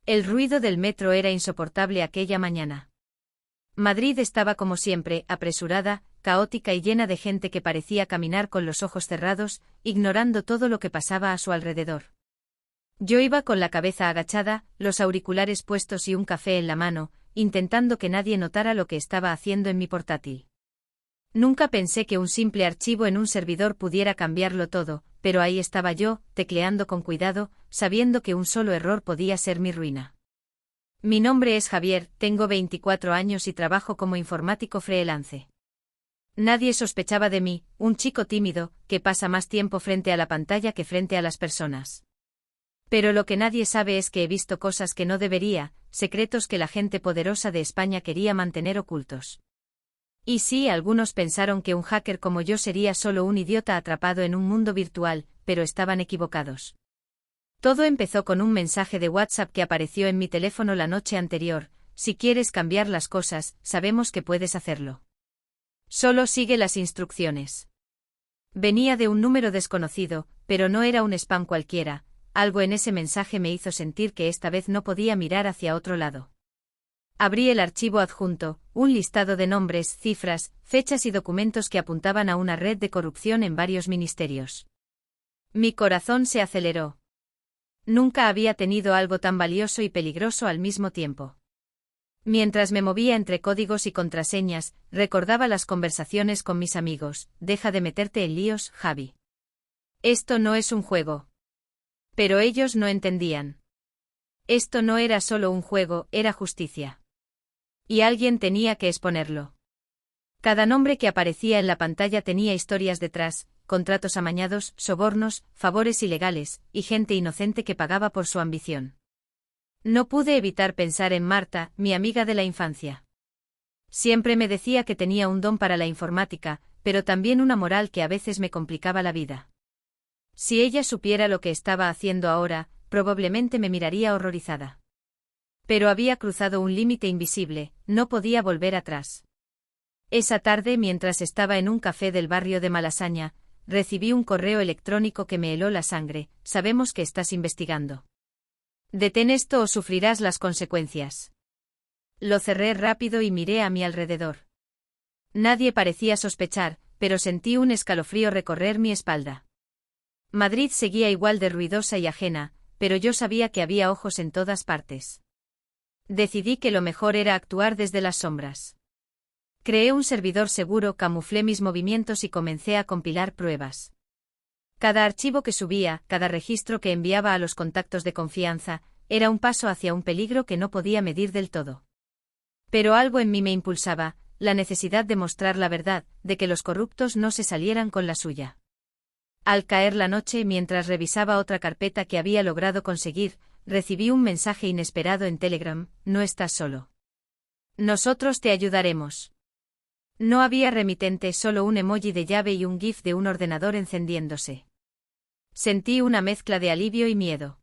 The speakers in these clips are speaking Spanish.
El ruido del metro era insoportable aquella mañana. Madrid estaba como siempre, apresurada, caótica y llena de gente que parecía caminar con los ojos cerrados, ignorando todo lo que pasaba a su alrededor. Yo iba con la cabeza agachada, los auriculares puestos y un café en la mano, intentando que nadie notara lo que estaba haciendo en mi portátil. Nunca pensé que un simple archivo en un servidor pudiera cambiarlo todo, pero ahí estaba yo, tecleando con cuidado, sabiendo que un solo error podía ser mi ruina. Mi nombre es Javier, tengo 24 años y trabajo como informático freelance. Nadie sospechaba de mí, un chico tímido, que pasa más tiempo frente a la pantalla que frente a las personas. Pero lo que nadie sabe es que he visto cosas que no debería, secretos que la gente poderosa de España quería mantener ocultos. Y sí, algunos pensaron que un hacker como yo sería solo un idiota atrapado en un mundo virtual, pero estaban equivocados. Todo empezó con un mensaje de WhatsApp que apareció en mi teléfono la noche anterior: si quieres cambiar las cosas, sabemos que puedes hacerlo. Solo sigue las instrucciones. Venía de un número desconocido, pero no era un spam cualquiera. Algo en ese mensaje me hizo sentir que esta vez no podía mirar hacia otro lado. Abrí el archivo adjunto, un listado de nombres, cifras, fechas y documentos que apuntaban a una red de corrupción en varios ministerios. Mi corazón se aceleró. Nunca había tenido algo tan valioso y peligroso al mismo tiempo. Mientras me movía entre códigos y contraseñas, recordaba las conversaciones con mis amigos: deja de meterte en líos, Javi. Esto no es un juego. Pero ellos no entendían. Esto no era solo un juego, era justicia. Y alguien tenía que exponerlo. Cada nombre que aparecía en la pantalla tenía historias detrás: contratos amañados, sobornos, favores ilegales, y gente inocente que pagaba por su ambición. No pude evitar pensar en Marta, mi amiga de la infancia. Siempre me decía que tenía un don para la informática, pero también una moral que a veces me complicaba la vida. Si ella supiera lo que estaba haciendo ahora, probablemente me miraría horrorizada. Pero había cruzado un límite invisible, no podía volver atrás. Esa tarde, mientras estaba en un café del barrio de Malasaña, recibí un correo electrónico que me heló la sangre: sabemos que estás investigando. Detén esto o sufrirás las consecuencias. Lo cerré rápido y miré a mi alrededor. Nadie parecía sospechar, pero sentí un escalofrío recorrer mi espalda. Madrid seguía igual de ruidosa y ajena, pero yo sabía que había ojos en todas partes. Decidí que lo mejor era actuar desde las sombras. Creé un servidor seguro, camuflé mis movimientos y comencé a compilar pruebas. Cada archivo que subía, cada registro que enviaba a los contactos de confianza, era un paso hacia un peligro que no podía medir del todo. Pero algo en mí me impulsaba, la necesidad de mostrar la verdad, de que los corruptos no se salieran con la suya. Al caer la noche, mientras revisaba otra carpeta que había logrado conseguir, recibí un mensaje inesperado en Telegram: no estás solo. Nosotros te ayudaremos. No había remitente, solo un emoji de llave y un GIF de un ordenador encendiéndose. Sentí una mezcla de alivio y miedo.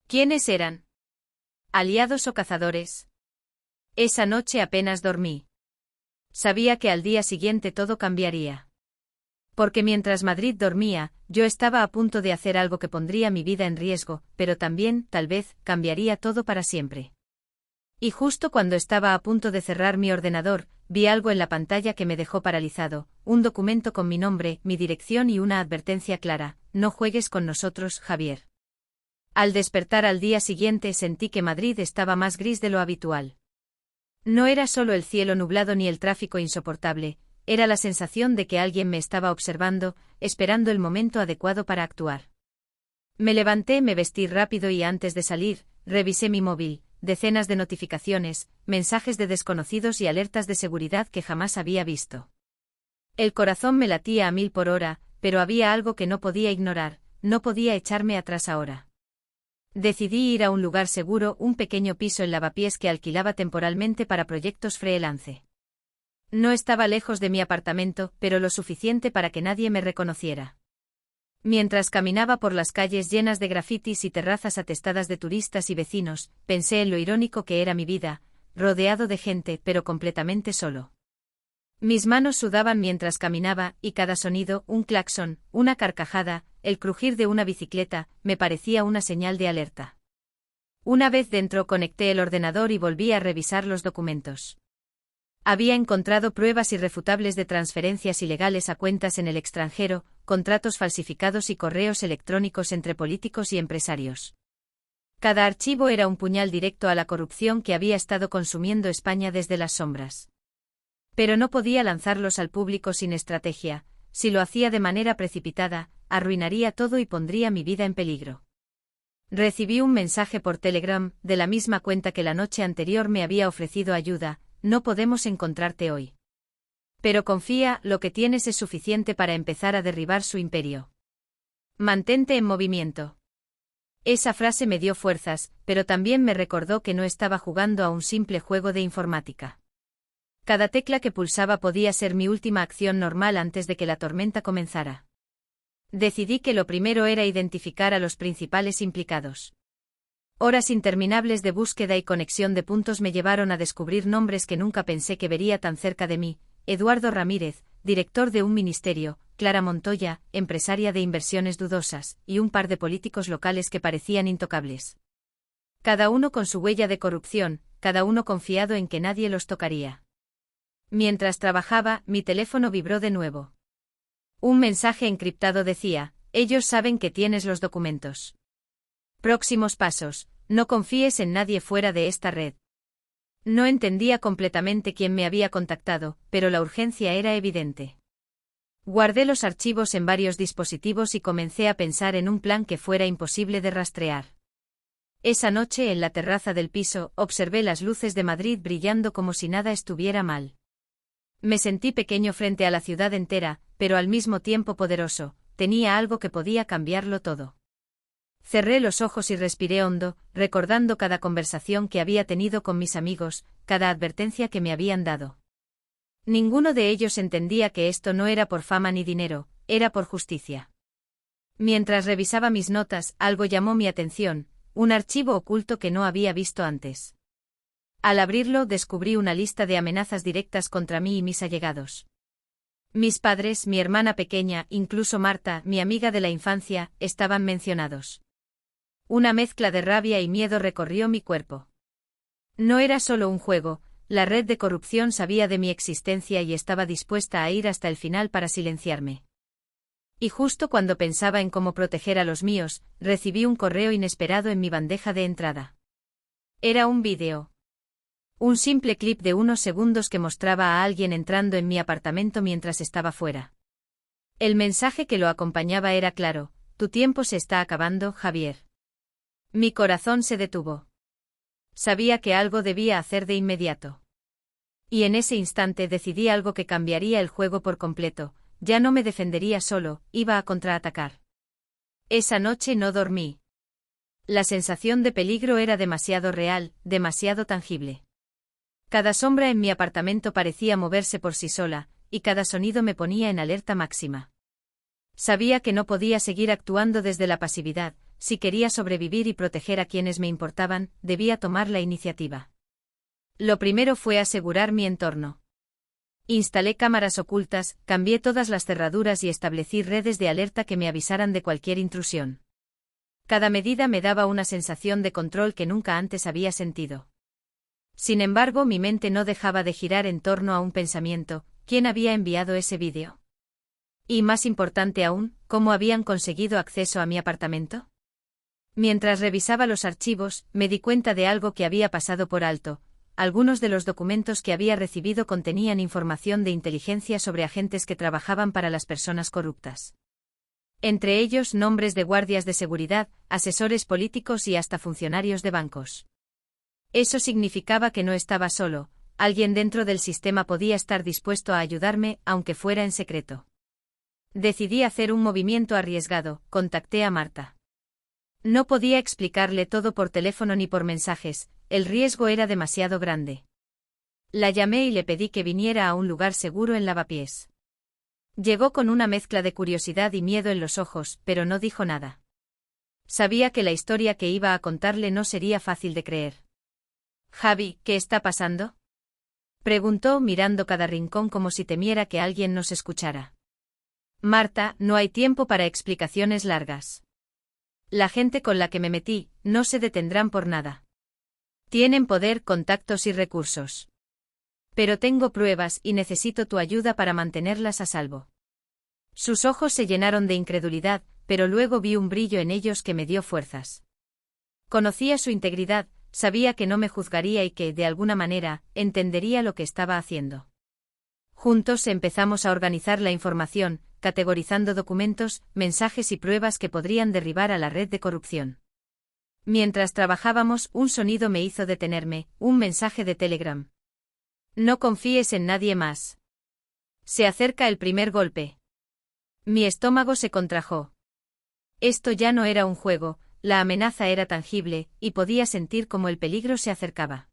¿Quiénes eran? ¿Aliados o cazadores? Esa noche apenas dormí. Sabía que al día siguiente todo cambiaría. Porque mientras Madrid dormía, yo estaba a punto de hacer algo que pondría mi vida en riesgo, pero también, tal vez, cambiaría todo para siempre. Y justo cuando estaba a punto de cerrar mi ordenador, vi algo en la pantalla que me dejó paralizado: un documento con mi nombre, mi dirección y una advertencia clara: no juegues con nosotros, Javier. Al despertar al día siguiente sentí que Madrid estaba más gris de lo habitual. No era solo el cielo nublado ni el tráfico insoportable, era la sensación de que alguien me estaba observando, esperando el momento adecuado para actuar. Me levanté, me vestí rápido y antes de salir, revisé mi móvil: decenas de notificaciones, mensajes de desconocidos y alertas de seguridad que jamás había visto. El corazón me latía a 1000 por hora, pero había algo que no podía ignorar: no podía echarme atrás ahora. Decidí ir a un lugar seguro, un pequeño piso en Lavapiés que alquilaba temporalmente para proyectos freelance. No estaba lejos de mi apartamento, pero lo suficiente para que nadie me reconociera. Mientras caminaba por las calles llenas de grafitis y terrazas atestadas de turistas y vecinos, pensé en lo irónico que era mi vida, rodeado de gente, pero completamente solo. Mis manos sudaban mientras caminaba, y cada sonido, un claxon, una carcajada, el crujir de una bicicleta, me parecía una señal de alerta. Una vez dentro conecté el ordenador y volví a revisar los documentos. Había encontrado pruebas irrefutables de transferencias ilegales a cuentas en el extranjero, contratos falsificados y correos electrónicos entre políticos y empresarios. Cada archivo era un puñal directo a la corrupción que había estado consumiendo España desde las sombras. Pero no podía lanzarlos al público sin estrategia. Si lo hacía de manera precipitada, arruinaría todo y pondría mi vida en peligro. Recibí un mensaje por Telegram, de la misma cuenta que la noche anterior me había ofrecido ayuda: no podemos encontrarte hoy. Pero confía, lo que tienes es suficiente para empezar a derribar su imperio. Mantente en movimiento. Esa frase me dio fuerzas, pero también me recordó que no estaba jugando a un simple juego de informática. Cada tecla que pulsaba podía ser mi última acción normal antes de que la tormenta comenzara. Decidí que lo primero era identificar a los principales implicados. Horas interminables de búsqueda y conexión de puntos me llevaron a descubrir nombres que nunca pensé que vería tan cerca de mí: Eduardo Ramírez, director de un ministerio; Clara Montoya, empresaria de inversiones dudosas; y un par de políticos locales que parecían intocables. Cada uno con su huella de corrupción, cada uno confiado en que nadie los tocaría. Mientras trabajaba, mi teléfono vibró de nuevo. Un mensaje encriptado decía: ellos saben que tienes los documentos. Próximos pasos: no confíes en nadie fuera de esta red. No entendía completamente quién me había contactado, pero la urgencia era evidente. Guardé los archivos en varios dispositivos y comencé a pensar en un plan que fuera imposible de rastrear. Esa noche, en la terraza del piso, observé las luces de Madrid brillando como si nada estuviera mal. Me sentí pequeño frente a la ciudad entera, pero al mismo tiempo poderoso. Tenía algo que podía cambiarlo todo. Cerré los ojos y respiré hondo, recordando cada conversación que había tenido con mis amigos, cada advertencia que me habían dado. Ninguno de ellos entendía que esto no era por fama ni dinero, era por justicia. Mientras revisaba mis notas, algo llamó mi atención: un archivo oculto que no había visto antes. Al abrirlo, descubrí una lista de amenazas directas contra mí y mis allegados. Mis padres, mi hermana pequeña, incluso Marta, mi amiga de la infancia, estaban mencionados. Una mezcla de rabia y miedo recorrió mi cuerpo. No era solo un juego, la red de corrupción sabía de mi existencia y estaba dispuesta a ir hasta el final para silenciarme. Y justo cuando pensaba en cómo proteger a los míos, recibí un correo inesperado en mi bandeja de entrada. Era un vídeo. Un simple clip de unos segundos que mostraba a alguien entrando en mi apartamento mientras estaba fuera. El mensaje que lo acompañaba era claro: tu tiempo se está acabando, Javier. Mi corazón se detuvo. Sabía que algo debía hacer de inmediato. Y en ese instante decidí algo que cambiaría el juego por completo: ya no me defendería solo, iba a contraatacar. Esa noche no dormí. La sensación de peligro era demasiado real, demasiado tangible. Cada sombra en mi apartamento parecía moverse por sí sola, y cada sonido me ponía en alerta máxima. Sabía que no podía seguir actuando desde la pasividad. Si quería sobrevivir y proteger a quienes me importaban, debía tomar la iniciativa. Lo primero fue asegurar mi entorno. Instalé cámaras ocultas, cambié todas las cerraduras y establecí redes de alerta que me avisaran de cualquier intrusión. Cada medida me daba una sensación de control que nunca antes había sentido. Sin embargo, mi mente no dejaba de girar en torno a un pensamiento: ¿quién había enviado ese vídeo? Y más importante aún, ¿cómo habían conseguido acceso a mi apartamento? Mientras revisaba los archivos, me di cuenta de algo que había pasado por alto. Algunos de los documentos que había recibido contenían información de inteligencia sobre agentes que trabajaban para las personas corruptas. Entre ellos, nombres de guardias de seguridad, asesores políticos y hasta funcionarios de bancos. Eso significaba que no estaba solo, alguien dentro del sistema podía estar dispuesto a ayudarme, aunque fuera en secreto. Decidí hacer un movimiento arriesgado: contacté a Marta. No podía explicarle todo por teléfono ni por mensajes, el riesgo era demasiado grande. La llamé y le pedí que viniera a un lugar seguro en Lavapiés. Llegó con una mezcla de curiosidad y miedo en los ojos, pero no dijo nada. Sabía que la historia que iba a contarle no sería fácil de creer. «Javi, ¿qué está pasando?», preguntó, mirando cada rincón como si temiera que alguien nos escuchara. «Marta, no hay tiempo para explicaciones largas. La gente con la que me metí, no se detendrán por nada. Tienen poder, contactos y recursos. Pero tengo pruebas y necesito tu ayuda para mantenerlas a salvo. Sus ojos se llenaron de incredulidad, pero luego vi un brillo en ellos que me dio fuerzas. Conocía su integridad, sabía que no me juzgaría y que, de alguna manera, entendería lo que estaba haciendo. Juntos empezamos a organizar la información, categorizando documentos, mensajes y pruebas que podrían derribar a la red de corrupción. Mientras trabajábamos, un sonido me hizo detenerme, un mensaje de Telegram. No confíes en nadie más. Se acerca el primer golpe. Mi estómago se contrajo. Esto ya no era un juego, la amenaza era tangible, y podía sentir cómo el peligro se acercaba.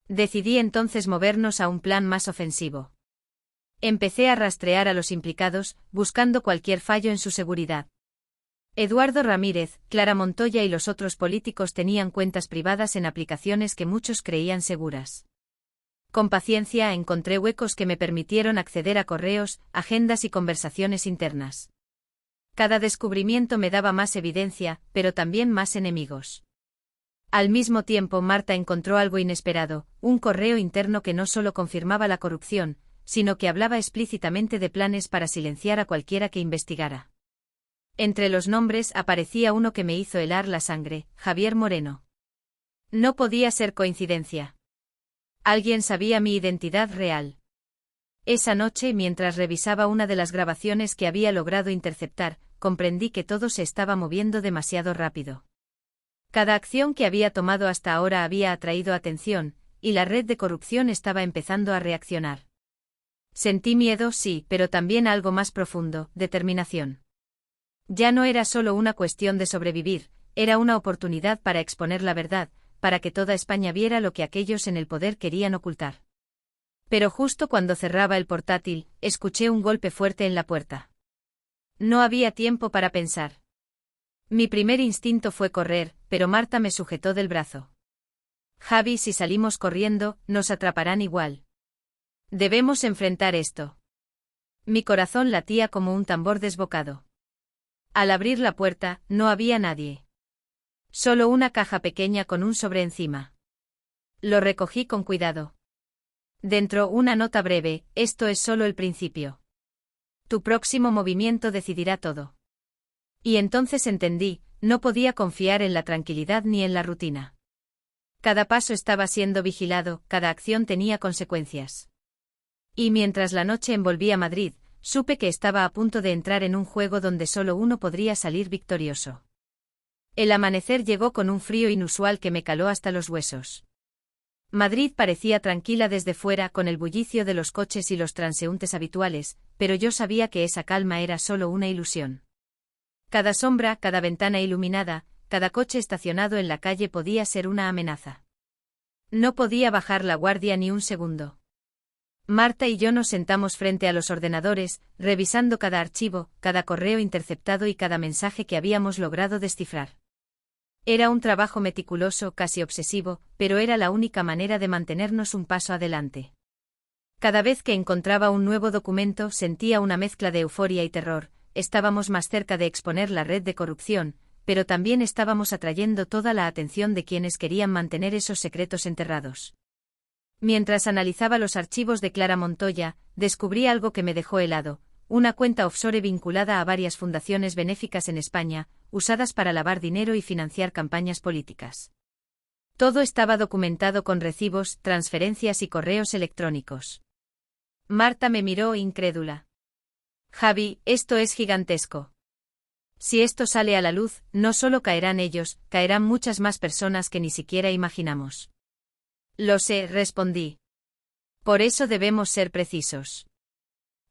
Decidí entonces movernos a un plan más ofensivo. Empecé a rastrear a los implicados, buscando cualquier fallo en su seguridad. Eduardo Ramírez, Clara Montoya y los otros políticos tenían cuentas privadas en aplicaciones que muchos creían seguras. Con paciencia encontré huecos que me permitieron acceder a correos, agendas y conversaciones internas. Cada descubrimiento me daba más evidencia, pero también más enemigos. Al mismo tiempo, Marta encontró algo inesperado, un correo interno que no solo confirmaba la corrupción, sino que hablaba explícitamente de planes para silenciar a cualquiera que investigara. Entre los nombres aparecía uno que me hizo helar la sangre, Javier Moreno. No podía ser coincidencia. Alguien sabía mi identidad real. Esa noche, mientras revisaba una de las grabaciones que había logrado interceptar, comprendí que todo se estaba moviendo demasiado rápido. Cada acción que había tomado hasta ahora había atraído atención, y la red de corrupción estaba empezando a reaccionar. Sentí miedo, sí, pero también algo más profundo, determinación. Ya no era solo una cuestión de sobrevivir, era una oportunidad para exponer la verdad, para que toda España viera lo que aquellos en el poder querían ocultar. Pero justo cuando cerraba el portátil, escuché un golpe fuerte en la puerta. No había tiempo para pensar. Mi primer instinto fue correr, pero Marta me sujetó del brazo. Javi, si salimos corriendo, nos atraparán igual. Debemos enfrentar esto. Mi corazón latía como un tambor desbocado. Al abrir la puerta, no había nadie. Solo una caja pequeña con un sobre encima. Lo recogí con cuidado. Dentro una nota breve, esto es solo el principio. Tu próximo movimiento decidirá todo. Y entonces entendí, no podía confiar en la tranquilidad ni en la rutina. Cada paso estaba siendo vigilado, cada acción tenía consecuencias. Y mientras la noche envolvía Madrid, supe que estaba a punto de entrar en un juego donde solo uno podría salir victorioso. El amanecer llegó con un frío inusual que me caló hasta los huesos. Madrid parecía tranquila desde fuera con el bullicio de los coches y los transeúntes habituales, pero yo sabía que esa calma era solo una ilusión. Cada sombra, cada ventana iluminada, cada coche estacionado en la calle podía ser una amenaza. No podía bajar la guardia ni un segundo. Marta y yo nos sentamos frente a los ordenadores, revisando cada archivo, cada correo interceptado y cada mensaje que habíamos logrado descifrar. Era un trabajo meticuloso, casi obsesivo, pero era la única manera de mantenernos un paso adelante. Cada vez que encontraba un nuevo documento sentía una mezcla de euforia y terror. Estábamos más cerca de exponer la red de corrupción, pero también estábamos atrayendo toda la atención de quienes querían mantener esos secretos enterrados. Mientras analizaba los archivos de Clara Montoya, descubrí algo que me dejó helado, una cuenta offshore vinculada a varias fundaciones benéficas en España, usadas para lavar dinero y financiar campañas políticas. Todo estaba documentado con recibos, transferencias y correos electrónicos. Marta me miró incrédula. Javi, esto es gigantesco. Si esto sale a la luz, no solo caerán ellos, caerán muchas más personas que ni siquiera imaginamos. Lo sé, respondí. Por eso debemos ser precisos.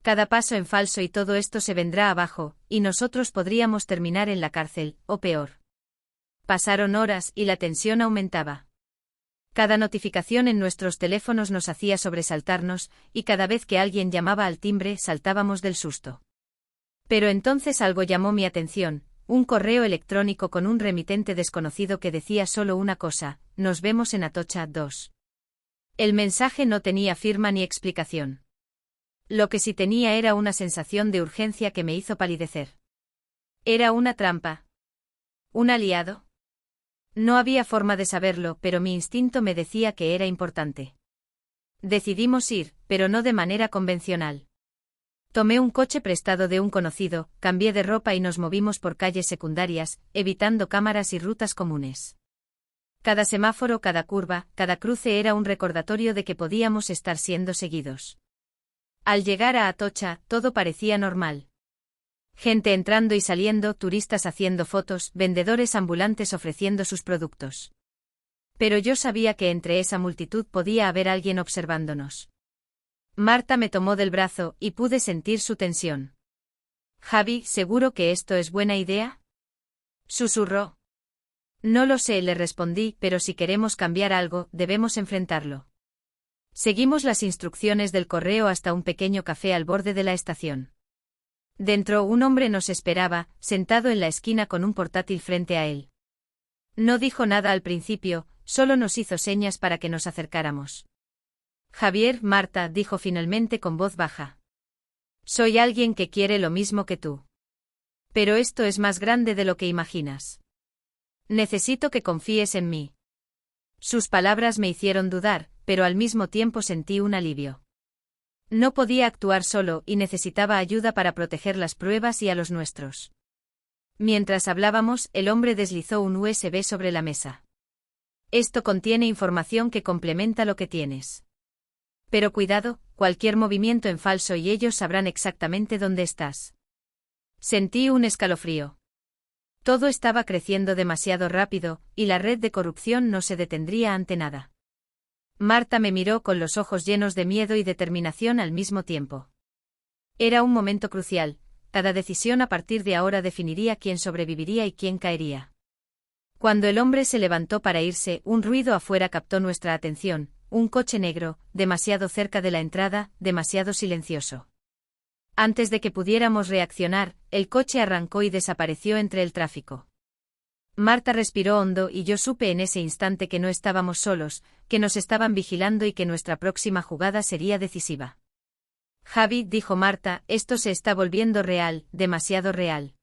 Cada paso en falso y todo esto se vendrá abajo, y nosotros podríamos terminar en la cárcel, o peor. Pasaron horas y la tensión aumentaba. Cada notificación en nuestros teléfonos nos hacía sobresaltarnos, y cada vez que alguien llamaba al timbre saltábamos del susto. Pero entonces algo llamó mi atención, un correo electrónico con un remitente desconocido que decía solo una cosa: nos vemos en Atocha 2. El mensaje no tenía firma ni explicación. Lo que sí tenía era una sensación de urgencia que me hizo palidecer. ¿Era una trampa? ¿Un aliado? No había forma de saberlo, pero mi instinto me decía que era importante. Decidimos ir, pero no de manera convencional. Tomé un coche prestado de un conocido, cambié de ropa y nos movimos por calles secundarias, evitando cámaras y rutas comunes. Cada semáforo, cada curva, cada cruce era un recordatorio de que podíamos estar siendo seguidos. Al llegar a Atocha, todo parecía normal. Gente entrando y saliendo, turistas haciendo fotos, vendedores ambulantes ofreciendo sus productos. Pero yo sabía que entre esa multitud podía haber alguien observándonos. Marta me tomó del brazo y pude sentir su tensión. «Javi, ¿seguro que esto es buena idea?», susurró. «No lo sé», le respondí, «pero si queremos cambiar algo, debemos enfrentarlo». Seguimos las instrucciones del correo hasta un pequeño café al borde de la estación. Dentro un hombre nos esperaba, sentado en la esquina con un portátil frente a él. No dijo nada al principio, solo nos hizo señas para que nos acercáramos. «Javier», Marta dijo finalmente con voz baja. «Soy alguien que quiere lo mismo que tú. Pero esto es más grande de lo que imaginas. Necesito que confíes en mí». Sus palabras me hicieron dudar, pero al mismo tiempo sentí un alivio. No podía actuar solo y necesitaba ayuda para proteger las pruebas y a los nuestros. Mientras hablábamos, el hombre deslizó un USB sobre la mesa. «Esto contiene información que complementa lo que tienes. Pero cuidado, cualquier movimiento en falso y ellos sabrán exactamente dónde estás». Sentí un escalofrío. Todo estaba creciendo demasiado rápido, y la red de corrupción no se detendría ante nada. Marta me miró con los ojos llenos de miedo y determinación al mismo tiempo. Era un momento crucial, cada decisión a partir de ahora definiría quién sobreviviría y quién caería. Cuando el hombre se levantó para irse, un ruido afuera captó nuestra atención, un coche negro, demasiado cerca de la entrada, demasiado silencioso. Antes de que pudiéramos reaccionar, el coche arrancó y desapareció entre el tráfico. Marta respiró hondo y yo supe en ese instante que no estábamos solos, que nos estaban vigilando y que nuestra próxima jugada sería decisiva. «Javi», dijo Marta, «esto se está volviendo real, demasiado real».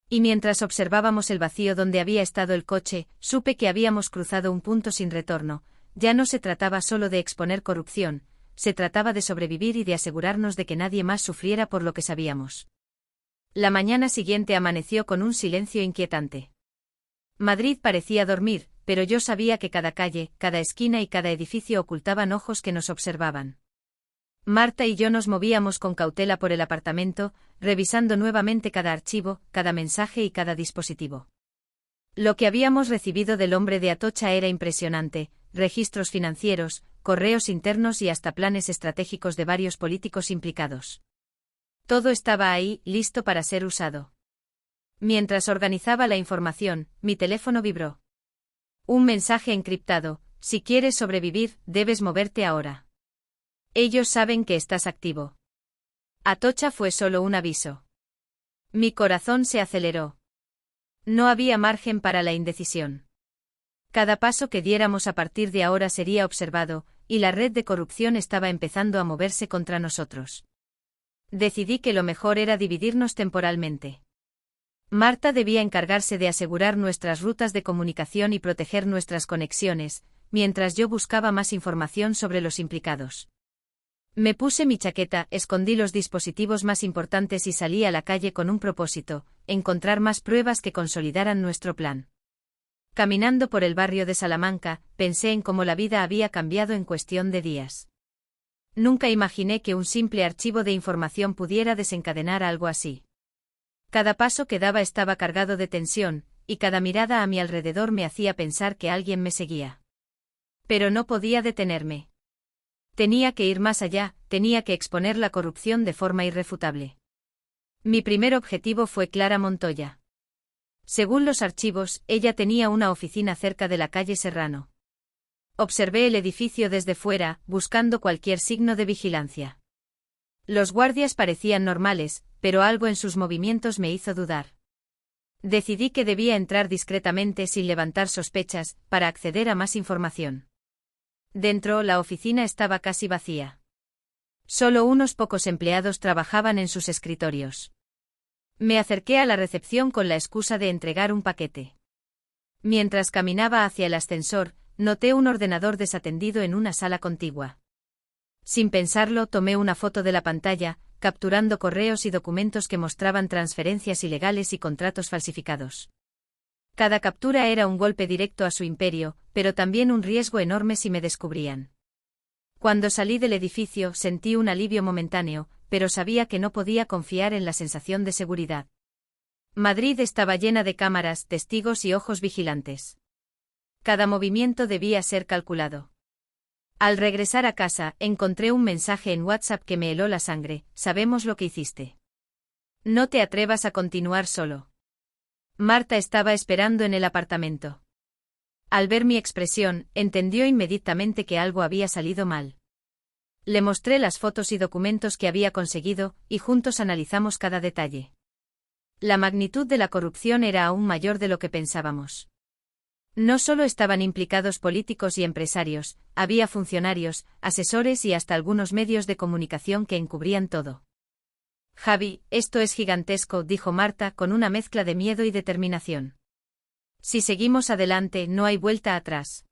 Y mientras observábamos el vacío donde había estado el coche, supe que habíamos cruzado un punto sin retorno. Ya no se trataba solo de exponer corrupción, se trataba de sobrevivir y de asegurarnos de que nadie más sufriera por lo que sabíamos. La mañana siguiente amaneció con un silencio inquietante. Madrid parecía dormir, pero yo sabía que cada calle, cada esquina y cada edificio ocultaban ojos que nos observaban. Marta y yo nos movíamos con cautela por el apartamento, revisando nuevamente cada archivo, cada mensaje y cada dispositivo. Lo que habíamos recibido del hombre de Atocha era impresionante: registros financieros, correos internos y hasta planes estratégicos de varios políticos implicados. Todo estaba ahí, listo para ser usado. Mientras organizaba la información, mi teléfono vibró. Un mensaje encriptado: «Si quieres sobrevivir, debes moverte ahora. Ellos saben que estás activo». Atocha fue solo un aviso. Mi corazón se aceleró. No había margen para la indecisión. Cada paso que diéramos a partir de ahora sería observado, y la red de corrupción estaba empezando a moverse contra nosotros. Decidí que lo mejor era dividirnos temporalmente. Marta debía encargarse de asegurar nuestras rutas de comunicación y proteger nuestras conexiones, mientras yo buscaba más información sobre los implicados. Me puse mi chaqueta, escondí los dispositivos más importantes y salí a la calle con un propósito: encontrar más pruebas que consolidaran nuestro plan. Caminando por el barrio de Salamanca, pensé en cómo la vida había cambiado en cuestión de días. Nunca imaginé que un simple archivo de información pudiera desencadenar algo así. Cada paso que daba estaba cargado de tensión, y cada mirada a mi alrededor me hacía pensar que alguien me seguía. Pero no podía detenerme. Tenía que ir más allá, tenía que exponer la corrupción de forma irrefutable. Mi primer objetivo fue Clara Montoya. Según los archivos, ella tenía una oficina cerca de la calle Serrano. Observé el edificio desde fuera, buscando cualquier signo de vigilancia. Los guardias parecían normales, pero algo en sus movimientos me hizo dudar. Decidí que debía entrar discretamente sin levantar sospechas, para acceder a más información. Dentro, la oficina estaba casi vacía. Solo unos pocos empleados trabajaban en sus escritorios. Me acerqué a la recepción con la excusa de entregar un paquete. Mientras caminaba hacia el ascensor, noté un ordenador desatendido en una sala contigua. Sin pensarlo, tomé una foto de la pantalla, capturando correos y documentos que mostraban transferencias ilegales y contratos falsificados. Cada captura era un golpe directo a su imperio, pero también un riesgo enorme si me descubrían. Cuando salí del edificio sentí un alivio momentáneo, pero sabía que no podía confiar en la sensación de seguridad. Madrid estaba llena de cámaras, testigos y ojos vigilantes. Cada movimiento debía ser calculado. Al regresar a casa, encontré un mensaje en WhatsApp que me heló la sangre: sabemos lo que hiciste. No te atrevas a continuar solo. Marta estaba esperando en el apartamento. Al ver mi expresión, entendió inmediatamente que algo había salido mal. Le mostré las fotos y documentos que había conseguido, y juntos analizamos cada detalle. La magnitud de la corrupción era aún mayor de lo que pensábamos. No solo estaban implicados políticos y empresarios, había funcionarios, asesores y hasta algunos medios de comunicación que encubrían todo. Javi, esto es gigantesco, dijo Marta con una mezcla de miedo y determinación. Si seguimos adelante, no hay vuelta atrás.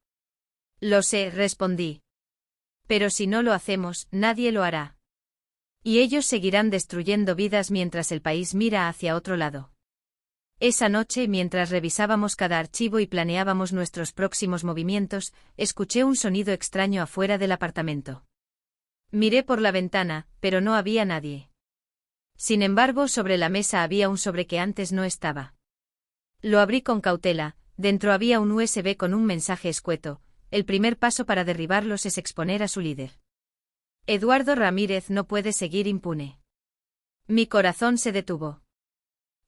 Lo sé, respondí. Pero si no lo hacemos, nadie lo hará. Y ellos seguirán destruyendo vidas mientras el país mira hacia otro lado. Esa noche, mientras revisábamos cada archivo y planeábamos nuestros próximos movimientos, escuché un sonido extraño afuera del apartamento. Miré por la ventana, pero no había nadie. Sin embargo, sobre la mesa había un sobre que antes no estaba. Lo abrí con cautela, dentro había un USB con un mensaje escueto: el primer paso para derribarlos es exponer a su líder. Eduardo Ramírez no puede seguir impune. Mi corazón se detuvo.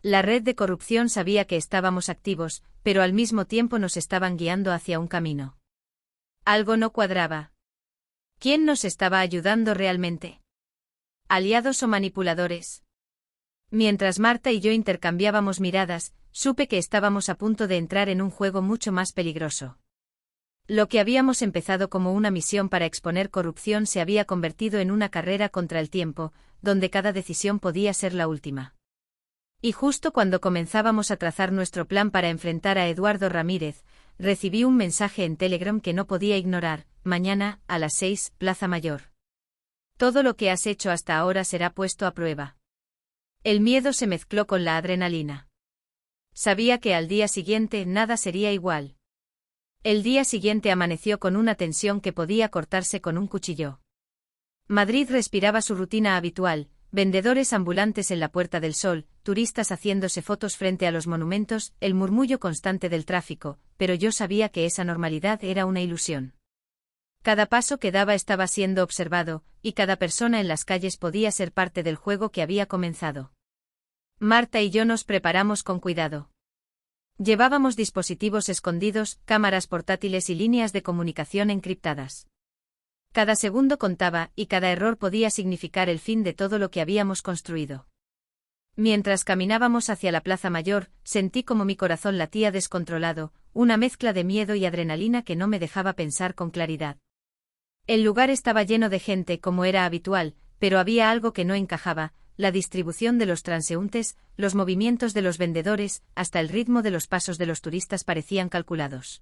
La red de corrupción sabía que estábamos activos, pero al mismo tiempo nos estaban guiando hacia un camino. Algo no cuadraba. ¿Quién nos estaba ayudando realmente? ¿Aliados o manipuladores? Mientras Marta y yo intercambiábamos miradas, supe que estábamos a punto de entrar en un juego mucho más peligroso. Lo que habíamos empezado como una misión para exponer corrupción se había convertido en una carrera contra el tiempo, donde cada decisión podía ser la última. Y justo cuando comenzábamos a trazar nuestro plan para enfrentar a Eduardo Ramírez, recibí un mensaje en Telegram que no podía ignorar: mañana, a las 6, Plaza Mayor. Todo lo que has hecho hasta ahora será puesto a prueba. El miedo se mezcló con la adrenalina. Sabía que al día siguiente nada sería igual. El día siguiente amaneció con una tensión que podía cortarse con un cuchillo. Madrid respiraba su rutina habitual: vendedores ambulantes en la Puerta del Sol, turistas haciéndose fotos frente a los monumentos, el murmullo constante del tráfico, pero yo sabía que esa normalidad era una ilusión. Cada paso que daba estaba siendo observado, y cada persona en las calles podía ser parte del juego que había comenzado. Marta y yo nos preparamos con cuidado. Llevábamos dispositivos escondidos, cámaras portátiles y líneas de comunicación encriptadas. Cada segundo contaba, y cada error podía significar el fin de todo lo que habíamos construido. Mientras caminábamos hacia la Plaza Mayor, sentí como mi corazón latía descontrolado, una mezcla de miedo y adrenalina que no me dejaba pensar con claridad. El lugar estaba lleno de gente como era habitual, pero había algo que no encajaba: la distribución de los transeúntes, los movimientos de los vendedores, hasta el ritmo de los pasos de los turistas parecían calculados.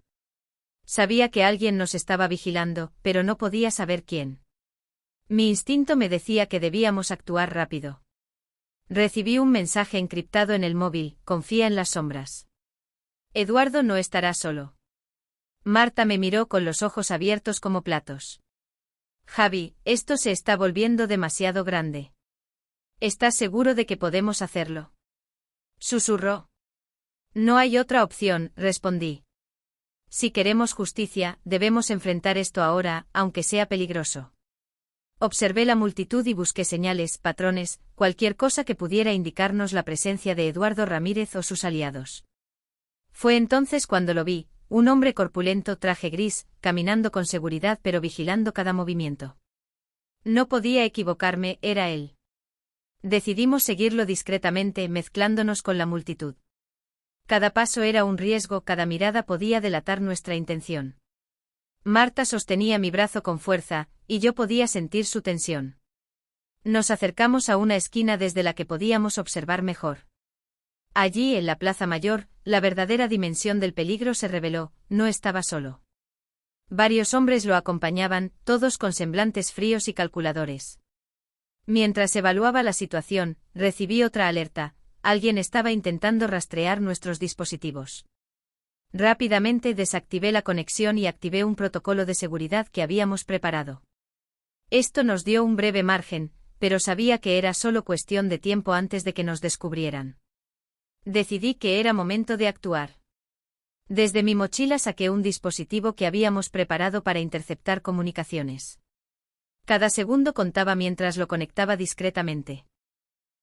Sabía que alguien nos estaba vigilando, pero no podía saber quién. Mi instinto me decía que debíamos actuar rápido. Recibí un mensaje encriptado en el móvil: confía en las sombras. Eduardo no estará solo. Marta me miró con los ojos abiertos como platos. Javi, esto se está volviendo demasiado grande. ¿Estás seguro de que podemos hacerlo? Susurró. No hay otra opción, respondí. Si queremos justicia, debemos enfrentar esto ahora, aunque sea peligroso. Observé la multitud y busqué señales, patrones, cualquier cosa que pudiera indicarnos la presencia de Eduardo Ramírez o sus aliados. Fue entonces cuando lo vi: un hombre corpulento, traje gris, caminando con seguridad pero vigilando cada movimiento. No podía equivocarme, era él. Decidimos seguirlo discretamente, mezclándonos con la multitud. Cada paso era un riesgo, cada mirada podía delatar nuestra intención. Marta sostenía mi brazo con fuerza, y yo podía sentir su tensión. Nos acercamos a una esquina desde la que podíamos observar mejor. Allí, en la Plaza Mayor, la verdadera dimensión del peligro se reveló, no estaba solo. Varios hombres lo acompañaban, todos con semblantes fríos y calculadores. Mientras evaluaba la situación, recibí otra alerta: alguien estaba intentando rastrear nuestros dispositivos. Rápidamente desactivé la conexión y activé un protocolo de seguridad que habíamos preparado. Esto nos dio un breve margen, pero sabía que era solo cuestión de tiempo antes de que nos descubrieran. Decidí que era momento de actuar. Desde mi mochila saqué un dispositivo que habíamos preparado para interceptar comunicaciones. Cada segundo contaba mientras lo conectaba discretamente.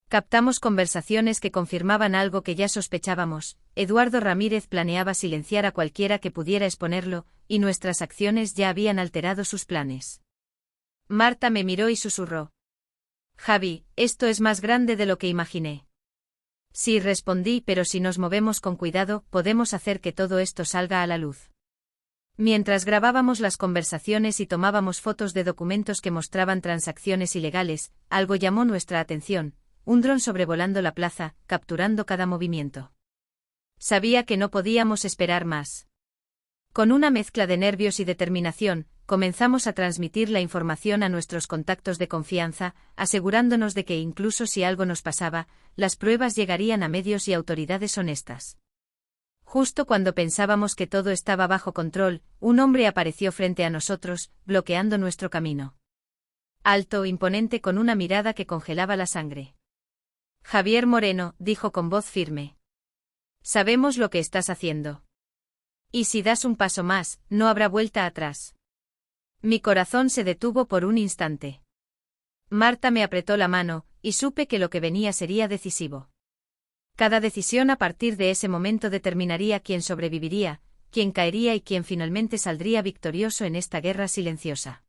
Captamos conversaciones que confirmaban algo que ya sospechábamos: Eduardo Ramírez planeaba silenciar a cualquiera que pudiera exponerlo, y nuestras acciones ya habían alterado sus planes. Marta me miró y susurró: Javi, esto es más grande de lo que imaginé. Sí, respondí, pero si nos movemos con cuidado, podemos hacer que todo esto salga a la luz. Mientras grabábamos las conversaciones y tomábamos fotos de documentos que mostraban transacciones ilegales, algo llamó nuestra atención: un dron sobrevolando la plaza, capturando cada movimiento. Sabía que no podíamos esperar más. Con una mezcla de nervios y determinación, comenzamos a transmitir la información a nuestros contactos de confianza, asegurándonos de que incluso si algo nos pasaba, las pruebas llegarían a medios y autoridades honestas. Justo cuando pensábamos que todo estaba bajo control, un hombre apareció frente a nosotros, bloqueando nuestro camino. Alto, imponente, con una mirada que congelaba la sangre. Javier Moreno, dijo con voz firme. Sabemos lo que estás haciendo. Y si das un paso más, no habrá vuelta atrás. Mi corazón se detuvo por un instante. Marta me apretó la mano, y supe que lo que venía sería decisivo. Cada decisión a partir de ese momento determinaría quién sobreviviría, quién caería y quién finalmente saldría victorioso en esta guerra silenciosa.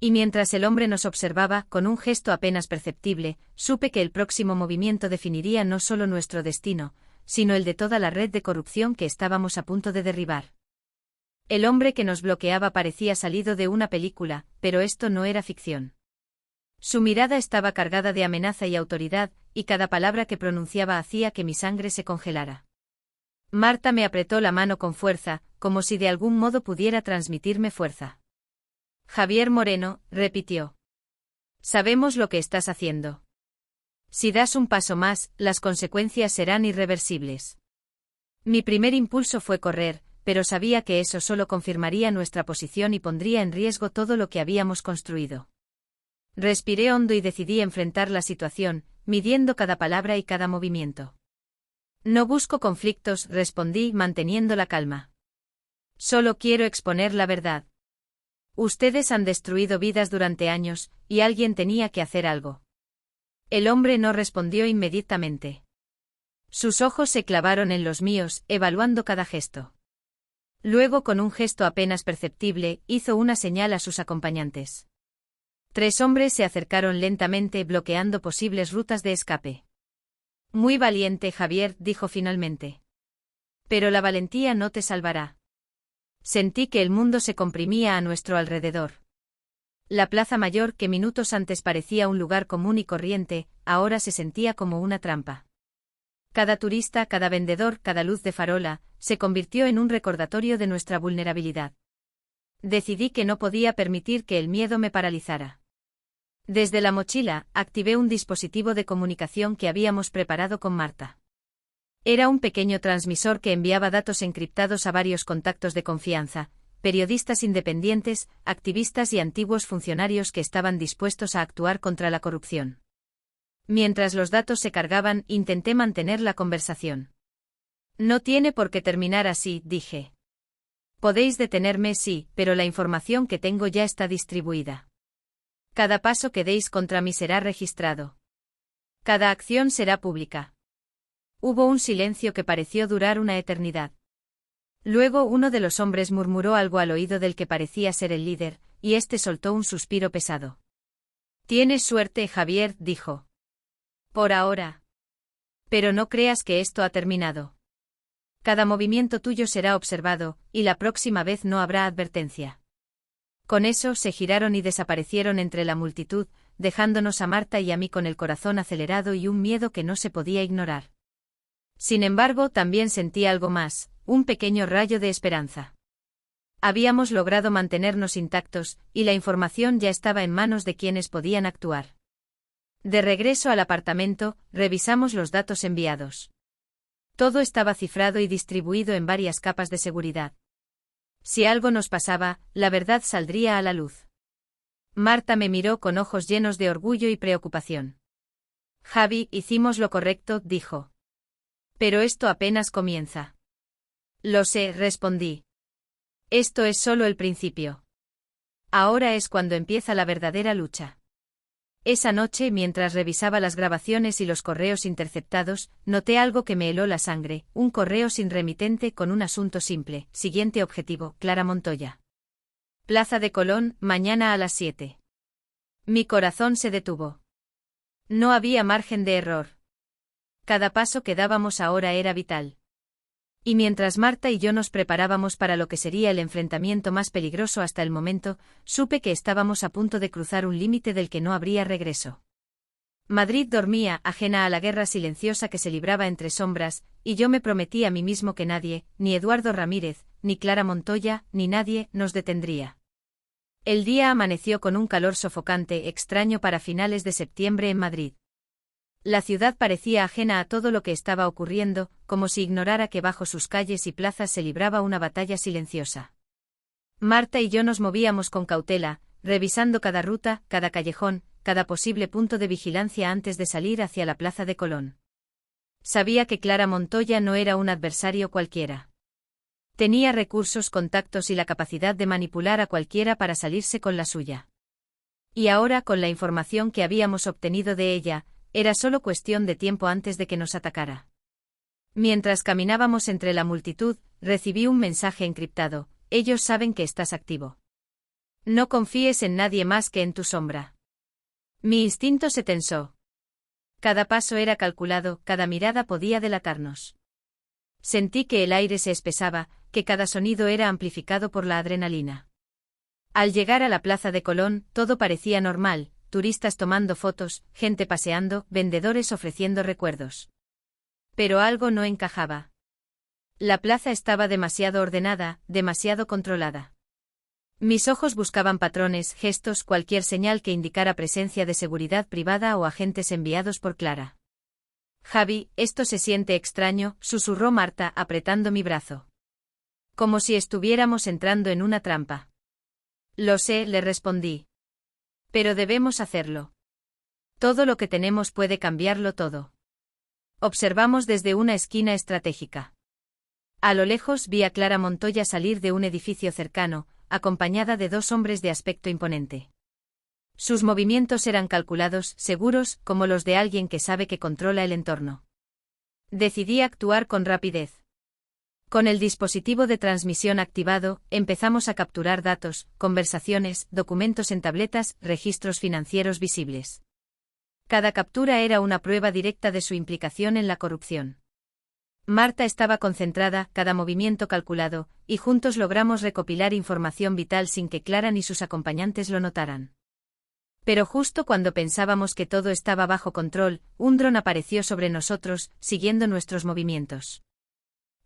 Y mientras el hombre nos observaba, con un gesto apenas perceptible, supe que el próximo movimiento definiría no solo nuestro destino, sino el de toda la red de corrupción que estábamos a punto de derribar. El hombre que nos bloqueaba parecía salido de una película, pero esto no era ficción. Su mirada estaba cargada de amenaza y autoridad, y cada palabra que pronunciaba hacía que mi sangre se congelara. Marta me apretó la mano con fuerza, como si de algún modo pudiera transmitirme fuerza. Javier Moreno, repitió. Sabemos lo que estás haciendo. Si das un paso más, las consecuencias serán irreversibles. Mi primer impulso fue correr, pero sabía que eso solo confirmaría nuestra posición y pondría en riesgo todo lo que habíamos construido. Respiré hondo y decidí enfrentar la situación, midiendo cada palabra y cada movimiento. No busco conflictos, respondí, manteniendo la calma. Solo quiero exponer la verdad. Ustedes han destruido vidas durante años, y alguien tenía que hacer algo. El hombre no respondió inmediatamente. Sus ojos se clavaron en los míos, evaluando cada gesto. Luego, con un gesto apenas perceptible, hizo una señal a sus acompañantes. 3 hombres se acercaron lentamente, bloqueando posibles rutas de escape. Muy valiente, Javier, dijo finalmente. Pero la valentía no te salvará. Sentí que el mundo se comprimía a nuestro alrededor. La Plaza Mayor, que minutos antes parecía un lugar común y corriente, ahora se sentía como una trampa. Cada turista, cada vendedor, cada luz de farola, se convirtió en un recordatorio de nuestra vulnerabilidad. Decidí que no podía permitir que el miedo me paralizara. Desde la mochila, activé un dispositivo de comunicación que habíamos preparado con Marta. Era un pequeño transmisor que enviaba datos encriptados a varios contactos de confianza, periodistas independientes, activistas y antiguos funcionarios que estaban dispuestos a actuar contra la corrupción. Mientras los datos se cargaban, intenté mantener la conversación. No tiene por qué terminar así, dije. Podéis detenerme, sí, pero la información que tengo ya está distribuida. Cada paso que deis contra mí será registrado. Cada acción será pública. Hubo un silencio que pareció durar una eternidad. Luego uno de los hombres murmuró algo al oído del que parecía ser el líder, y éste soltó un suspiro pesado. Tienes suerte, Javier, dijo. Por ahora. Pero no creas que esto ha terminado. Cada movimiento tuyo será observado, y la próxima vez no habrá advertencia. Con eso se giraron y desaparecieron entre la multitud, dejándonos a Marta y a mí con el corazón acelerado y un miedo que no se podía ignorar. Sin embargo, también sentí algo más, un pequeño rayo de esperanza. Habíamos logrado mantenernos intactos, y la información ya estaba en manos de quienes podían actuar. De regreso al apartamento, revisamos los datos enviados. Todo estaba cifrado y distribuido en varias capas de seguridad. Si algo nos pasaba, la verdad saldría a la luz. Marta me miró con ojos llenos de orgullo y preocupación. Javi, hicimos lo correcto, dijo. Pero esto apenas comienza. Lo sé, respondí. Esto es solo el principio. Ahora es cuando empieza la verdadera lucha. Esa noche, mientras revisaba las grabaciones y los correos interceptados, noté algo que me heló la sangre, un correo sin remitente con un asunto simple. Siguiente objetivo, Clara Montoya. Plaza de Colón, mañana a las 7. Mi corazón se detuvo. No había margen de error. Cada paso que dábamos ahora era vital. Y mientras Marta y yo nos preparábamos para lo que sería el enfrentamiento más peligroso hasta el momento, supe que estábamos a punto de cruzar un límite del que no habría regreso. Madrid dormía, ajena a la guerra silenciosa que se libraba entre sombras, y yo me prometí a mí mismo que nadie, ni Eduardo Ramírez, ni Clara Montoya, ni nadie, nos detendría. El día amaneció con un calor sofocante extraño para finales de septiembre en Madrid. La ciudad parecía ajena a todo lo que estaba ocurriendo, como si ignorara que bajo sus calles y plazas se libraba una batalla silenciosa. Marta y yo nos movíamos con cautela, revisando cada ruta, cada callejón, cada posible punto de vigilancia antes de salir hacia la Plaza de Colón. Sabía que Clara Montoya no era un adversario cualquiera. Tenía recursos, contactos y la capacidad de manipular a cualquiera para salirse con la suya. Y ahora, con la información que habíamos obtenido de ella, era solo cuestión de tiempo antes de que nos atacara. Mientras caminábamos entre la multitud, recibí un mensaje encriptado: ellos saben que estás activo. No confíes en nadie más que en tu sombra. Mi instinto se tensó. Cada paso era calculado, cada mirada podía delatarnos. Sentí que el aire se espesaba, que cada sonido era amplificado por la adrenalina. Al llegar a la Plaza de Colón, todo parecía normal: turistas tomando fotos, gente paseando, vendedores ofreciendo recuerdos. Pero algo no encajaba. La plaza estaba demasiado ordenada, demasiado controlada. Mis ojos buscaban patrones, gestos, cualquier señal que indicara presencia de seguridad privada o agentes enviados por Clara. Javi, esto se siente extraño, susurró Marta, apretando mi brazo. Como si estuviéramos entrando en una trampa. Lo sé, le respondí. Pero debemos hacerlo. Todo lo que tenemos puede cambiarlo todo. Observamos desde una esquina estratégica. A lo lejos vi a Clara Montoya salir de un edificio cercano, acompañada de dos hombres de aspecto imponente. Sus movimientos eran calculados, seguros, como los de alguien que sabe que controla el entorno. Decidí actuar con rapidez. Con el dispositivo de transmisión activado, empezamos a capturar datos, conversaciones, documentos en tabletas, registros financieros visibles. Cada captura era una prueba directa de su implicación en la corrupción. Marta estaba concentrada, cada movimiento calculado, y juntos logramos recopilar información vital sin que Clara ni sus acompañantes lo notaran. Pero justo cuando pensábamos que todo estaba bajo control, un dron apareció sobre nosotros, siguiendo nuestros movimientos.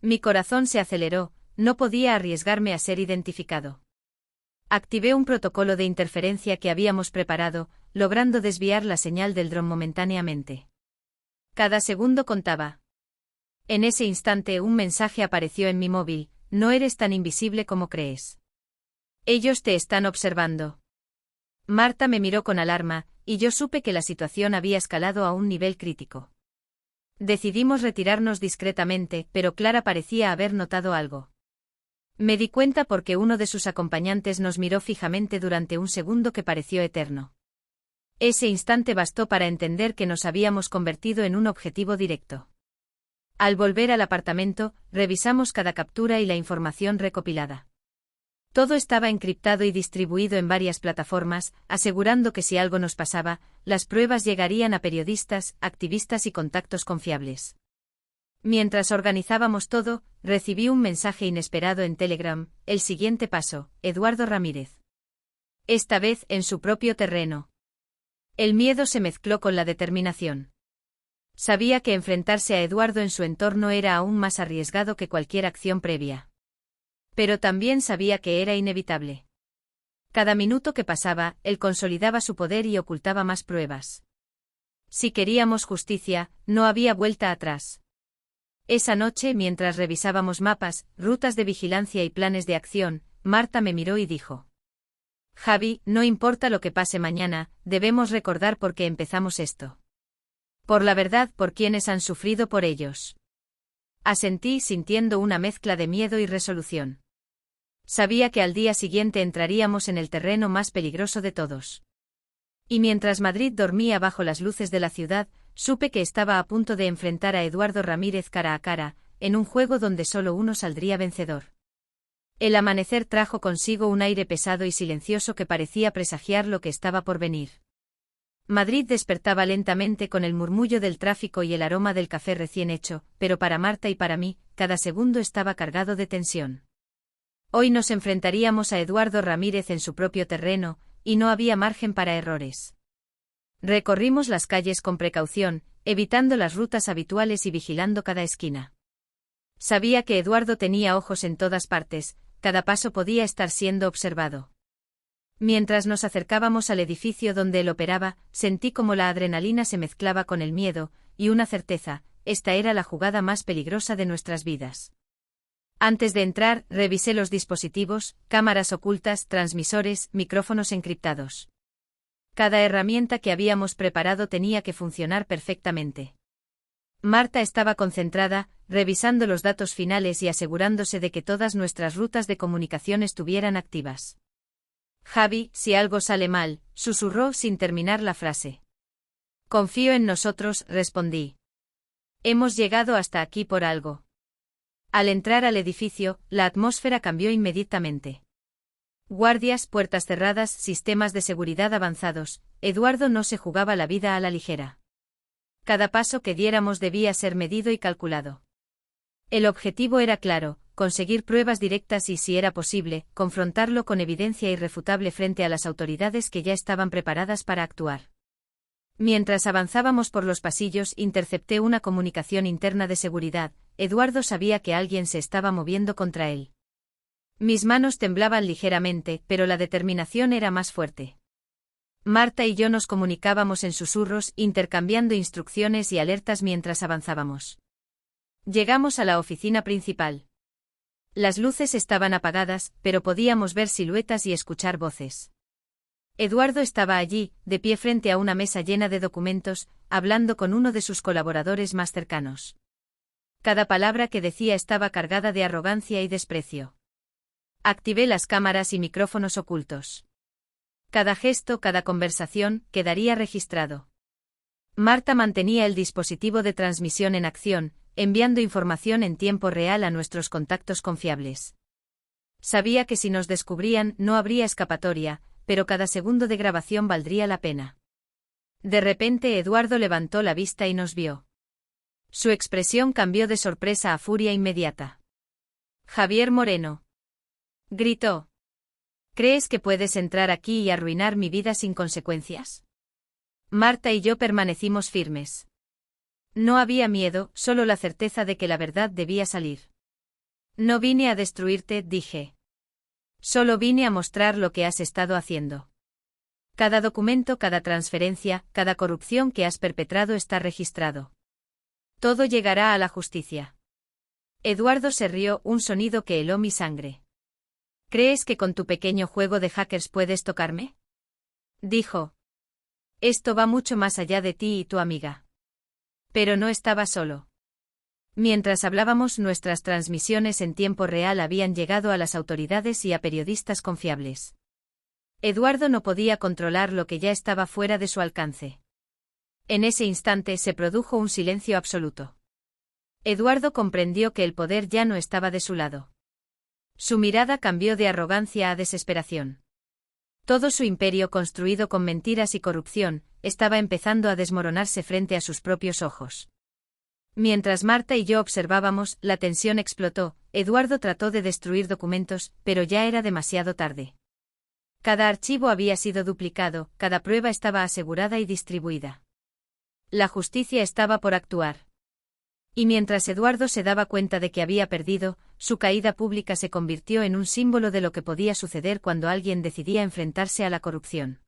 Mi corazón se aceleró, no podía arriesgarme a ser identificado. Activé un protocolo de interferencia que habíamos preparado, logrando desviar la señal del dron momentáneamente. Cada segundo contaba. En ese instante un mensaje apareció en mi móvil: no eres tan invisible como crees. Ellos te están observando. Marta me miró con alarma, y yo supe que la situación había escalado a un nivel crítico. Decidimos retirarnos discretamente, pero Clara parecía haber notado algo. Me di cuenta porque uno de sus acompañantes nos miró fijamente durante un segundo que pareció eterno. Ese instante bastó para entender que nos habíamos convertido en un objetivo directo. Al volver al apartamento, revisamos cada captura y la información recopilada. Todo estaba encriptado y distribuido en varias plataformas, asegurando que si algo nos pasaba, las pruebas llegarían a periodistas, activistas y contactos confiables. Mientras organizábamos todo, recibí un mensaje inesperado en Telegram: el siguiente paso, Eduardo Ramírez. Esta vez en su propio terreno. El miedo se mezcló con la determinación. Sabía que enfrentarse a Eduardo en su entorno era aún más arriesgado que cualquier acción previa. Pero también sabía que era inevitable. Cada minuto que pasaba, él consolidaba su poder y ocultaba más pruebas. Si queríamos justicia, no había vuelta atrás. Esa noche, mientras revisábamos mapas, rutas de vigilancia y planes de acción, Marta me miró y dijo: Javi, no importa lo que pase mañana, debemos recordar por qué empezamos esto. Por la verdad, por quienes han sufrido por ellos. Asentí sintiendo una mezcla de miedo y resolución. Sabía que al día siguiente entraríamos en el terreno más peligroso de todos. Y mientras Madrid dormía bajo las luces de la ciudad, supe que estaba a punto de enfrentar a Eduardo Ramírez cara a cara, en un juego donde solo uno saldría vencedor. El amanecer trajo consigo un aire pesado y silencioso que parecía presagiar lo que estaba por venir. Madrid despertaba lentamente con el murmullo del tráfico y el aroma del café recién hecho, pero para Marta y para mí, cada segundo estaba cargado de tensión. Hoy nos enfrentaríamos a Eduardo Ramírez en su propio terreno, y no había margen para errores. Recorrimos las calles con precaución, evitando las rutas habituales y vigilando cada esquina. Sabía que Eduardo tenía ojos en todas partes, cada paso podía estar siendo observado. Mientras nos acercábamos al edificio donde él operaba, sentí como la adrenalina se mezclaba con el miedo, y una certeza: esta era la jugada más peligrosa de nuestras vidas. Antes de entrar, revisé los dispositivos, cámaras ocultas, transmisores, micrófonos encriptados. Cada herramienta que habíamos preparado tenía que funcionar perfectamente. Marta estaba concentrada, revisando los datos finales y asegurándose de que todas nuestras rutas de comunicación estuvieran activas. Javi, si algo sale mal, susurró sin terminar la frase. Confío en nosotros, respondí. Hemos llegado hasta aquí por algo. Al entrar al edificio, la atmósfera cambió inmediatamente. Guardias, puertas cerradas, sistemas de seguridad avanzados. Eduardo no se jugaba la vida a la ligera. Cada paso que diéramos debía ser medido y calculado. El objetivo era claro: conseguir pruebas directas y, si era posible, confrontarlo con evidencia irrefutable frente a las autoridades que ya estaban preparadas para actuar. Mientras avanzábamos por los pasillos, intercepté una comunicación interna de seguridad. Eduardo sabía que alguien se estaba moviendo contra él. Mis manos temblaban ligeramente, pero la determinación era más fuerte. Marta y yo nos comunicábamos en susurros, intercambiando instrucciones y alertas mientras avanzábamos. Llegamos a la oficina principal. Las luces estaban apagadas, pero podíamos ver siluetas y escuchar voces. Eduardo estaba allí, de pie frente a una mesa llena de documentos, hablando con uno de sus colaboradores más cercanos. Cada palabra que decía estaba cargada de arrogancia y desprecio. Activé las cámaras y micrófonos ocultos. Cada gesto, cada conversación, quedaría registrado. Marta mantenía el dispositivo de transmisión en acción, enviando información en tiempo real a nuestros contactos confiables. Sabía que si nos descubrían no habría escapatoria, pero cada segundo de grabación valdría la pena. De repente Eduardo levantó la vista y nos vio. Su expresión cambió de sorpresa a furia inmediata. Javier Moreno. Gritó. ¿Crees que puedes entrar aquí y arruinar mi vida sin consecuencias? Marta y yo permanecimos firmes. No había miedo, solo la certeza de que la verdad debía salir. No vine a destruirte, dije. Solo vine a mostrar lo que has estado haciendo. Cada documento, cada transferencia, cada corrupción que has perpetrado está registrado. Todo llegará a la justicia. Eduardo se rió, un sonido que heló mi sangre. ¿Crees que con tu pequeño juego de hackers puedes tocarme? Dijo. Esto va mucho más allá de ti y tu amiga. Pero no estaba solo. Mientras hablábamos, nuestras transmisiones en tiempo real habían llegado a las autoridades y a periodistas confiables. Eduardo no podía controlar lo que ya estaba fuera de su alcance. En ese instante se produjo un silencio absoluto. Eduardo comprendió que el poder ya no estaba de su lado. Su mirada cambió de arrogancia a desesperación. Todo su imperio, construido con mentiras y corrupción, estaba empezando a desmoronarse frente a sus propios ojos. Mientras Marta y yo observábamos, la tensión explotó. Eduardo trató de destruir documentos, pero ya era demasiado tarde. Cada archivo había sido duplicado, cada prueba estaba asegurada y distribuida. La justicia estaba por actuar. Y mientras Eduardo se daba cuenta de que había perdido, su caída pública se convirtió en un símbolo de lo que podía suceder cuando alguien decidía enfrentarse a la corrupción.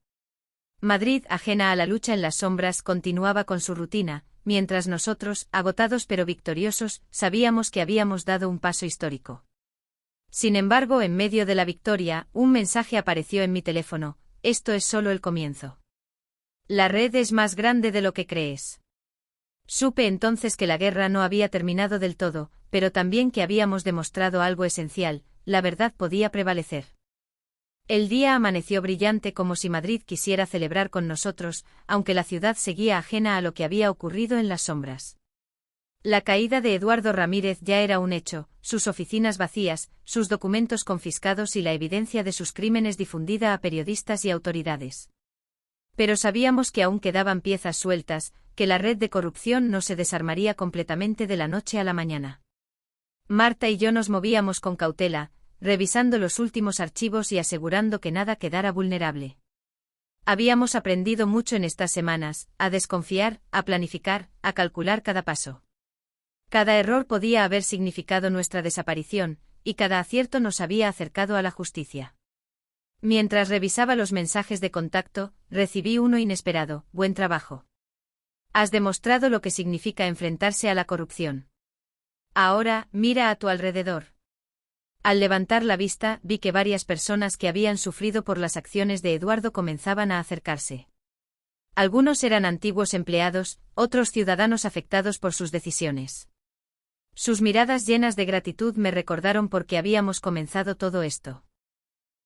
Madrid, ajena a la lucha en las sombras, continuaba con su rutina, mientras nosotros, agotados pero victoriosos, sabíamos que habíamos dado un paso histórico. Sin embargo, en medio de la victoria, un mensaje apareció en mi teléfono: esto es solo el comienzo. La red es más grande de lo que crees. Supe entonces que la guerra no había terminado del todo, pero también que habíamos demostrado algo esencial: la verdad podía prevalecer. El día amaneció brillante, como si Madrid quisiera celebrar con nosotros, aunque la ciudad seguía ajena a lo que había ocurrido en las sombras. La caída de Eduardo Ramírez ya era un hecho, sus oficinas vacías, sus documentos confiscados y la evidencia de sus crímenes difundida a periodistas y autoridades. Pero sabíamos que aún quedaban piezas sueltas, que la red de corrupción no se desarmaría completamente de la noche a la mañana. Marta y yo nos movíamos con cautela, revisando los últimos archivos y asegurando que nada quedara vulnerable. Habíamos aprendido mucho en estas semanas: a desconfiar, a planificar, a calcular cada paso. Cada error podía haber significado nuestra desaparición, y cada acierto nos había acercado a la justicia. Mientras revisaba los mensajes de contacto, recibí uno inesperado: buen trabajo. Has demostrado lo que significa enfrentarse a la corrupción. Ahora, mira a tu alrededor. Al levantar la vista, vi que varias personas que habían sufrido por las acciones de Eduardo comenzaban a acercarse. Algunos eran antiguos empleados, otros ciudadanos afectados por sus decisiones. Sus miradas llenas de gratitud me recordaron por qué habíamos comenzado todo esto.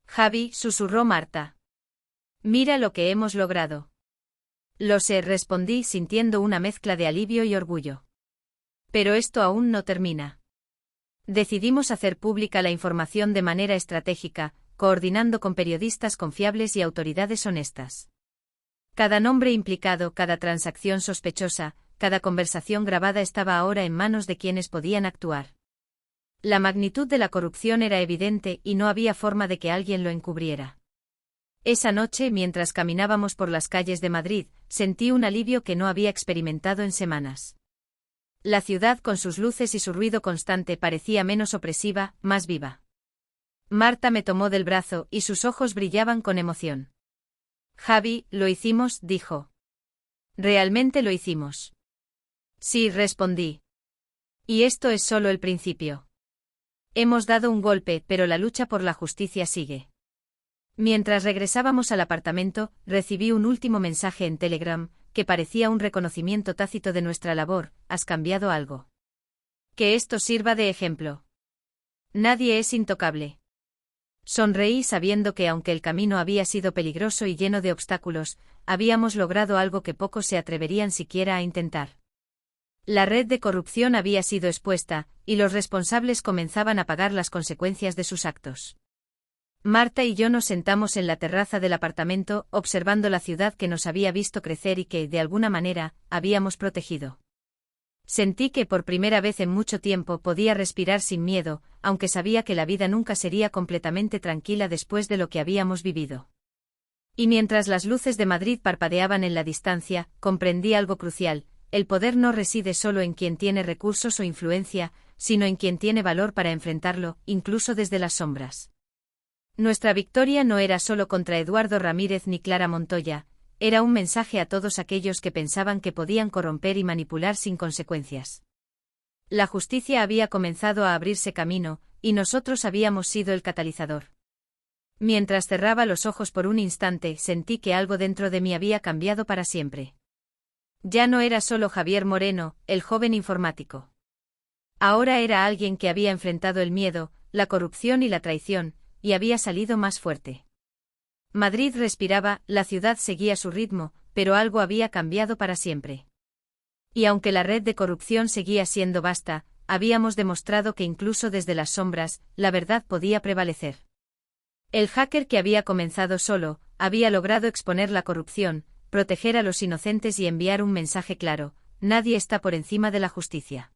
Javi, susurró Marta. Mira lo que hemos logrado. Lo sé, respondí sintiendo una mezcla de alivio y orgullo. Pero esto aún no termina. Decidimos hacer pública la información de manera estratégica, coordinando con periodistas confiables y autoridades honestas. Cada nombre implicado, cada transacción sospechosa, cada conversación grabada estaba ahora en manos de quienes podían actuar. La magnitud de la corrupción era evidente y no había forma de que alguien lo encubriera. Esa noche, mientras caminábamos por las calles de Madrid, sentí un alivio que no había experimentado en semanas. La ciudad, con sus luces y su ruido constante, parecía menos opresiva, más viva. Marta me tomó del brazo y sus ojos brillaban con emoción. Javi, lo hicimos, dijo. Realmente lo hicimos. Sí, respondí. Y esto es solo el principio. Hemos dado un golpe, pero la lucha por la justicia sigue. Mientras regresábamos al apartamento, recibí un último mensaje en Telegram, que parecía un reconocimiento tácito de nuestra labor: has cambiado algo. Que esto sirva de ejemplo. Nadie es intocable. Sonreí sabiendo que aunque el camino había sido peligroso y lleno de obstáculos, habíamos logrado algo que pocos se atreverían siquiera a intentar. La red de corrupción había sido expuesta, y los responsables comenzaban a pagar las consecuencias de sus actos. Marta y yo nos sentamos en la terraza del apartamento, observando la ciudad que nos había visto crecer y que, de alguna manera, habíamos protegido. Sentí que por primera vez en mucho tiempo podía respirar sin miedo, aunque sabía que la vida nunca sería completamente tranquila después de lo que habíamos vivido. Y mientras las luces de Madrid parpadeaban en la distancia, comprendí algo crucial: el poder no reside solo en quien tiene recursos o influencia, sino en quien tiene valor para enfrentarlo, incluso desde las sombras. Nuestra victoria no era solo contra Eduardo Ramírez ni Clara Montoya, era un mensaje a todos aquellos que pensaban que podían corromper y manipular sin consecuencias. La justicia había comenzado a abrirse camino, y nosotros habíamos sido el catalizador. Mientras cerraba los ojos por un instante, sentí que algo dentro de mí había cambiado para siempre. Ya no era solo Javier Moreno, el joven informático. Ahora era alguien que había enfrentado el miedo, la corrupción y la traición, y había salido más fuerte. Madrid respiraba, la ciudad seguía su ritmo, pero algo había cambiado para siempre. Y aunque la red de corrupción seguía siendo vasta, habíamos demostrado que incluso desde las sombras, la verdad podía prevalecer. El hacker que había comenzado solo, había logrado exponer la corrupción, proteger a los inocentes y enviar un mensaje claro: nadie está por encima de la justicia.